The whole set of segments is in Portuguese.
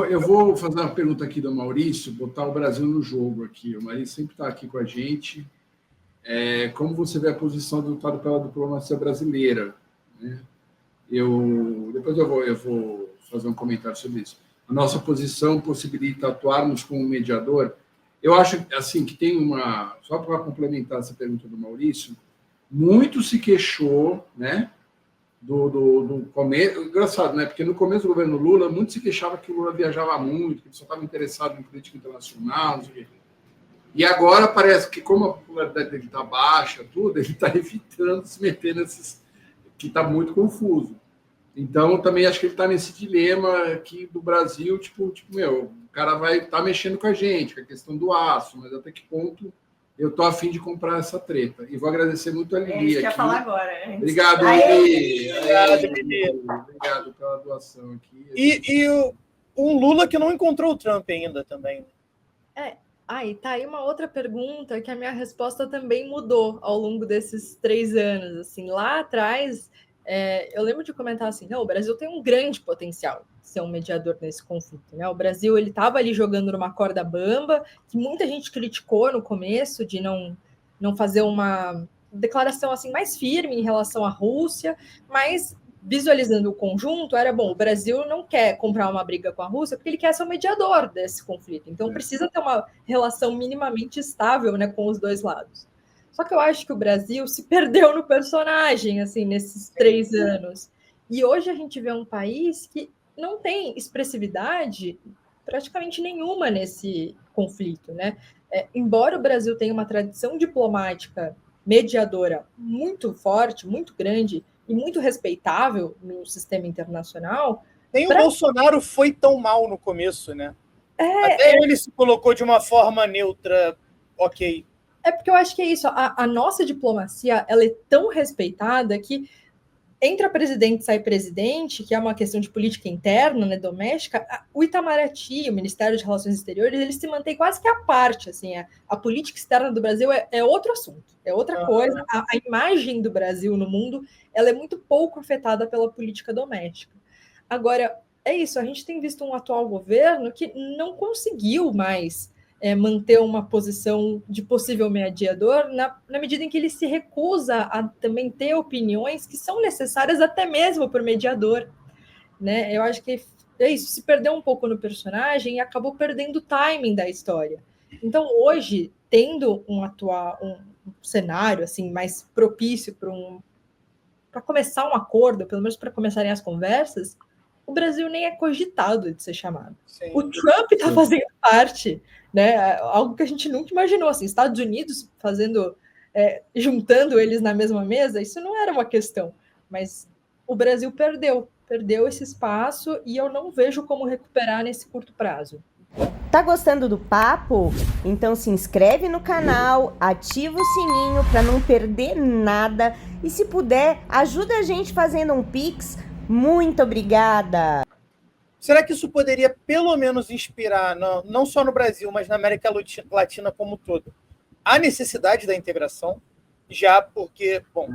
eu vou fazer uma pergunta aqui do Maurício, botar o Brasil no jogo aqui. O Maurício sempre está aqui com a gente. Como você vê a posição adotada pela diplomacia brasileira? Né? Depois eu vou fazer um comentário sobre isso. A nossa posição possibilita atuarmos como mediador. Eu acho assim que tem uma... Só para complementar essa pergunta do Maurício, muito se queixou, né? Do começo. Engraçado, né? Porque no começo do governo Lula, muito se queixava que o Lula viajava muito, que ele só estava interessado em política internacional, não sei o quê. E agora parece que, como a popularidade dele está baixa, tudo, ele está evitando se meter nesses... que está muito confuso. Então, também acho que ele está nesse dilema aqui do Brasil, tipo, o cara vai estar mexendo com a gente, com a questão do aço, mas até que ponto eu estou a fim de comprar essa treta. E vou agradecer muito a Lili aqui. Falar agora. Obrigado, Lili. Obrigado pela doação aqui. E um Lula que não encontrou o Trump ainda também. E tá aí uma outra pergunta que a minha resposta também mudou ao longo desses 3 anos. Assim, lá atrás, eu lembro de comentar assim, não, o Brasil tem um grande potencial de ser um mediador nesse conflito. Né? O Brasil estava ali jogando numa corda bamba, que muita gente criticou no começo, de não fazer uma declaração assim mais firme em relação à Rússia, mas... visualizando o conjunto, era bom, o Brasil não quer comprar uma briga com a Rússia porque ele quer ser o mediador desse conflito. Então, precisa ter uma relação minimamente estável, né, com os dois lados. Só que eu acho que o Brasil se perdeu no personagem, assim, nesses 3 anos. E hoje a gente vê um país que não tem expressividade praticamente nenhuma nesse conflito, né? Embora o Brasil tenha uma tradição diplomática mediadora muito forte, muito grande, e muito respeitável no sistema internacional. Nem o Bolsonaro foi tão mal no começo, né? Até ele se colocou de uma forma neutra, ok. Porque eu acho que é isso. A nossa diplomacia, ela é tão respeitada que entra presidente e sai presidente, que é uma questão de política interna, né, doméstica, o Itamaraty, o Ministério de Relações Exteriores, ele se mantém quase que à parte. Assim, a política externa do Brasil é outro assunto, é outra coisa. A imagem do Brasil no mundo, ela é muito pouco afetada pela política doméstica. Agora, é isso, a gente tem visto um atual governo que não conseguiu mais manter uma posição de possível mediador na medida em que ele se recusa a também ter opiniões que são necessárias até mesmo para o mediador. Né? Eu acho que é isso, se perdeu um pouco no personagem e acabou perdendo o timing da história. Então, hoje, tendo um cenário assim, mais propício para começar um acordo, pelo menos para começarem as conversas, o Brasil nem é cogitado de ser chamado. Sim. O Trump está fazendo parte, né? Algo que a gente nunca imaginou. Assim, Estados Unidos juntando eles na mesma mesa, isso não era uma questão. Mas o Brasil perdeu esse espaço e eu não vejo como recuperar nesse curto prazo. Tá gostando do papo? Então se inscreve no canal, ativa o sininho para não perder nada e se puder, ajuda a gente fazendo um Pix. Muito obrigada! Será que isso poderia pelo menos inspirar, não só no Brasil, mas na América Latina como um todo, a necessidade da integração? Já porque, bom,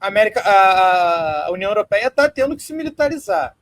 a União Europeia está tendo que se militarizar,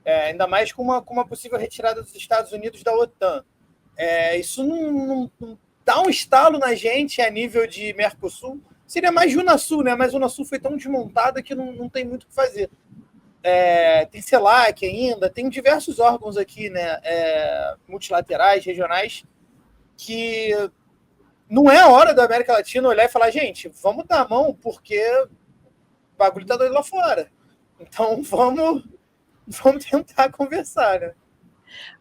ainda mais com uma possível retirada dos Estados Unidos da OTAN. Isso não dá um estalo na gente a nível de Mercosul? Seria mais Unasul, né? Mas a Unasul foi tão desmontada que não tem muito o que fazer. Tem CELAC ainda, tem diversos órgãos aqui, né, multilaterais, regionais, que não é a hora da América Latina olhar e falar, gente, vamos dar a mão, porque o bagulho tá doido lá fora. Então, vamos tentar conversar,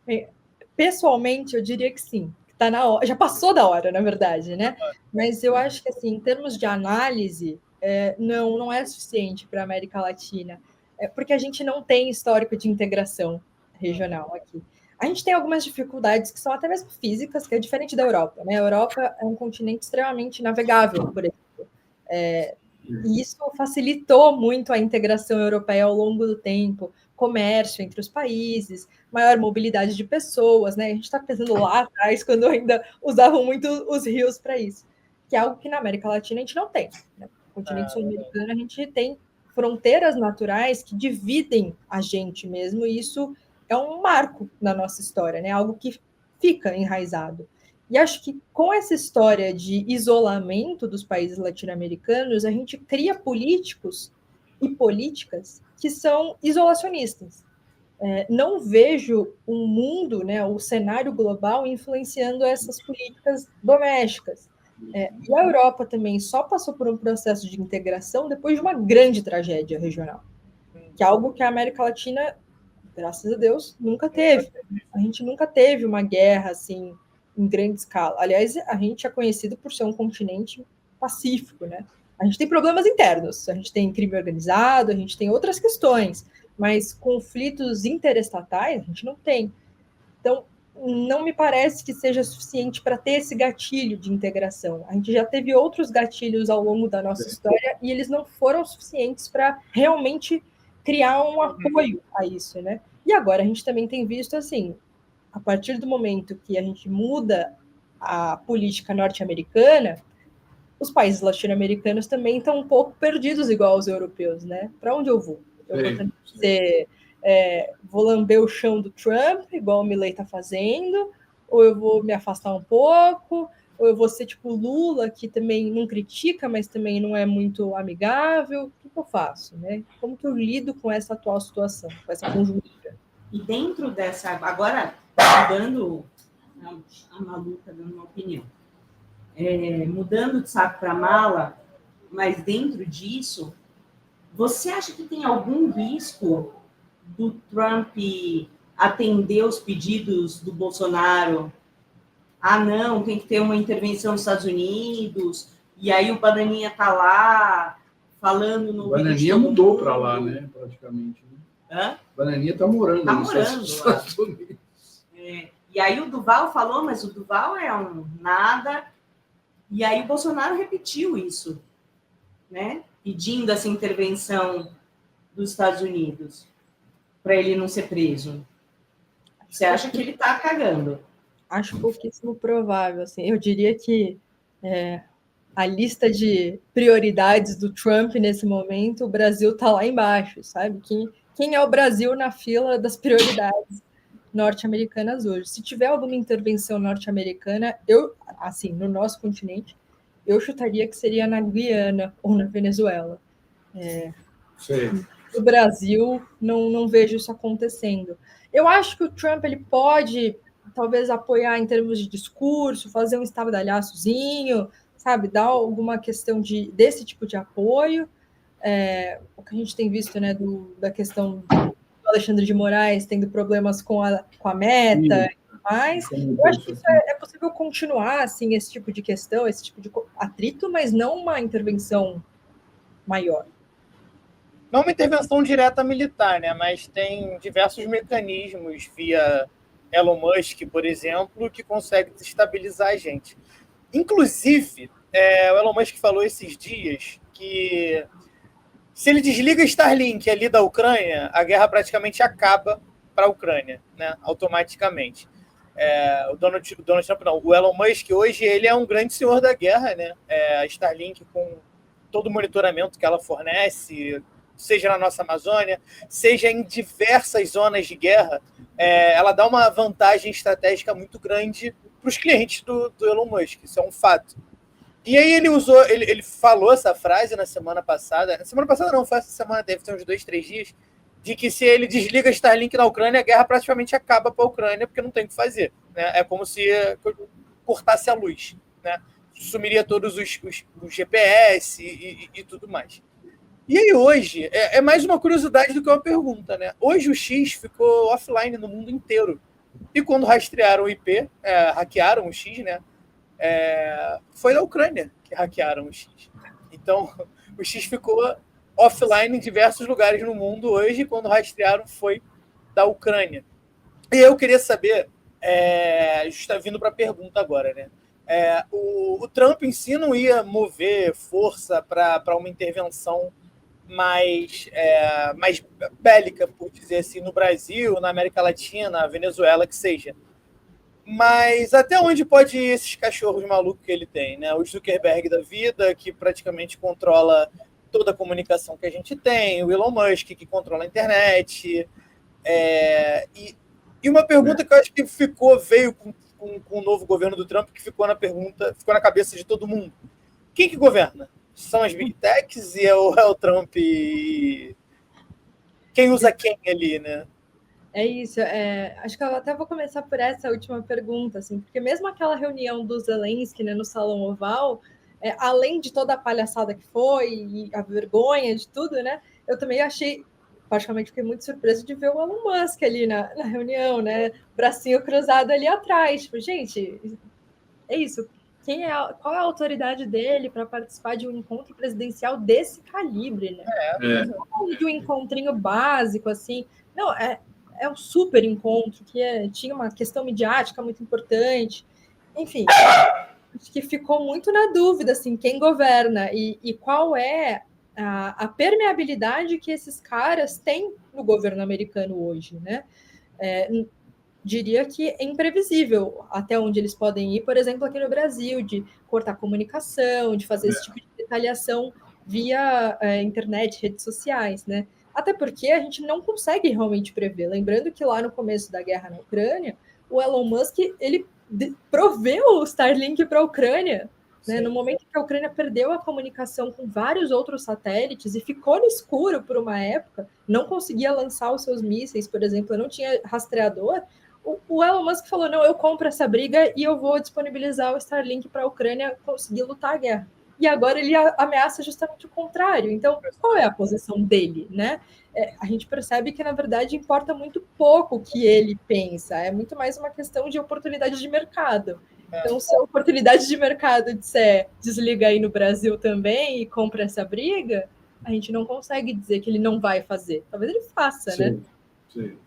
né? Pessoalmente, eu diria que sim. Tá na hora, já passou da hora, na verdade, né? Mas eu acho que, assim, em termos de análise, não é suficiente para a América Latina, porque a gente não tem histórico de integração regional aqui. A gente tem algumas dificuldades que são até mesmo físicas, que é diferente da Europa, né? A Europa é um continente extremamente navegável, por exemplo. E isso facilitou muito a integração europeia ao longo do tempo, comércio entre os países, maior mobilidade de pessoas, né? A gente está pensando lá atrás, quando ainda usavam muito os rios para isso, que é algo que na América Latina a gente não tem. Né? No continente sul-americano a gente tem fronteiras naturais que dividem a gente mesmo, e isso é um marco na nossa história, né? Algo que fica enraizado. E acho que com essa história de isolamento dos países latino-americanos, a gente cria políticos e políticas que são isolacionistas. Não vejo um mundo, né, o cenário global influenciando essas políticas domésticas. E a Europa também só passou por um processo de integração depois de uma grande tragédia regional, que é algo que a América Latina, graças a Deus, nunca teve. A gente nunca teve uma guerra assim em grande escala. Aliás, a gente é conhecido por ser um continente pacífico, né? A gente tem problemas internos, a gente tem crime organizado, a gente tem outras questões, mas conflitos interestatais a gente não tem. Então, não me parece que seja suficiente para ter esse gatilho de integração. A gente já teve outros gatilhos ao longo da nossa história e eles não foram suficientes para realmente criar um apoio a isso, né? E agora a gente também tem visto, assim, a partir do momento que a gente muda a política norte-americana, os países latino-americanos também estão um pouco perdidos igual aos europeus, né? Para onde eu vou? Eu vou tentar ser... vou lamber o chão do Trump, igual o Milei está fazendo, ou eu vou me afastar um pouco, ou eu vou ser tipo Lula, que também não critica, mas também não é muito amigável. O que eu faço, né? Como que eu lido com essa atual situação, com essa conjuntura? E dentro dessa... Agora, mudando... A Malu está dando uma opinião. Mudando de saco para mala, mas dentro disso, você acha que tem algum risco do Trump atender os pedidos do Bolsonaro? Ah, não, tem que ter uma intervenção nos Estados Unidos, e aí o Bananinha está lá falando no... O Bananinha mudou para lá, né, praticamente. Né? Hã? O Bananinha está morando nos Estados Unidos. E aí o Duval falou, mas o Duval é um nada. E aí o Bolsonaro repetiu isso, né? Pedindo essa intervenção dos Estados Unidos para ele não ser preso. Você acha que ele está cagando? Acho pouquíssimo provável. Assim. Eu diria que a lista de prioridades do Trump nesse momento, o Brasil está lá embaixo, sabe? Quem é o Brasil na fila das prioridades norte-americanas hoje? Se tiver alguma intervenção norte-americana, assim, no nosso continente, eu chutaria que seria na Guiana ou na Venezuela. No Brasil, não vejo isso acontecendo. Eu acho que o Trump ele pode, talvez, apoiar em termos de discurso, fazer um estardalhaçozinho, sabe, dar alguma questão desse tipo de apoio. O que a gente tem visto, né, da questão do Alexandre de Moraes tendo problemas com a Meta e tudo mais. Eu acho que isso é possível continuar, assim, esse tipo de questão, esse tipo de atrito, mas não uma intervenção maior. Não uma intervenção direta militar, né? Mas tem diversos mecanismos via Elon Musk, por exemplo, que consegue desestabilizar a gente. Inclusive, o Elon Musk falou esses dias que se ele desliga Starlink ali da Ucrânia, a guerra praticamente acaba para a Ucrânia, né? Automaticamente. O Donald Trump não. O Elon Musk hoje ele é um grande senhor da guerra, né? A Starlink, com todo o monitoramento que ela fornece, seja na nossa Amazônia, seja em diversas zonas de guerra, ela dá uma vantagem estratégica muito grande para os clientes do Elon Musk. Isso é um fato. E aí ele falou essa frase na semana passada. Na semana passada não, foi essa semana, deve ter uns 2-3 dias, de que se ele desliga Starlink na Ucrânia, a guerra praticamente acaba para a Ucrânia, porque não tem o que fazer. Né? É como se cortasse a luz. Né? Sumiria todos os GPS e tudo mais. E aí hoje, é mais uma curiosidade do que uma pergunta. Né? Hoje o X ficou offline no mundo inteiro. E quando rastrearam o IP, hackearam o X, né? Foi da Ucrânia que hackearam o X. Então, o X ficou offline em diversos lugares no mundo hoje, quando rastrearam foi da Ucrânia. E eu queria saber, está vindo para a pergunta agora, né? O Trump em si não ia mover força para uma intervenção mais bélica, por dizer assim, no Brasil, na América Latina, na Venezuela, que seja. Mas até onde pode ir esses cachorros malucos que ele tem, né? O Zuckerberg da vida, que praticamente controla toda a comunicação que a gente tem, o Elon Musk, que controla a internet. E uma pergunta que eu acho que veio com o novo governo do Trump, que ficou na cabeça de todo mundo. Quem que governa? São as Big Techs e é o Trump? Quem usa quem ali, né? É isso. Acho que eu até vou começar por essa última pergunta, assim, porque mesmo aquela reunião do Zelensky, né, no Salão Oval, além de toda a palhaçada que foi e a vergonha de tudo, né, eu também particularmente fiquei muito surpresa de ver o Elon Musk ali na reunião, né, bracinho cruzado ali atrás. Tipo, gente, é isso. Qual é a autoridade dele para participar de um encontro presidencial desse calibre, né? Não de um encontrinho básico, assim. Não, é um super encontro que tinha uma questão midiática muito importante. Enfim, acho que ficou muito na dúvida, assim, quem governa e qual é a permeabilidade que esses caras têm no governo americano hoje, né? Diria que é imprevisível até onde eles podem ir, por exemplo, aqui no Brasil, de cortar comunicação, de fazer esse tipo de retaliação via internet, redes sociais, né? Até porque a gente não consegue realmente prever. Lembrando que lá no começo da guerra na Ucrânia, o Elon Musk, ele proveu o Starlink para a Ucrânia, né? No momento que a Ucrânia perdeu a comunicação com vários outros satélites e ficou no escuro por uma época, não conseguia lançar os seus mísseis, por exemplo, não tinha rastreador, o Elon Musk falou, não, eu compro essa briga e eu vou disponibilizar o Starlink para a Ucrânia conseguir lutar a guerra. E agora ele ameaça justamente o contrário. Então, qual é a posição dele, né? A gente percebe que, na verdade, importa muito pouco o que ele pensa. É muito mais uma questão de oportunidade de mercado. Então, se a oportunidade de mercado disser desliga aí no Brasil também e compra essa briga, a gente não consegue dizer que ele não vai fazer. Talvez ele faça, né? Sim.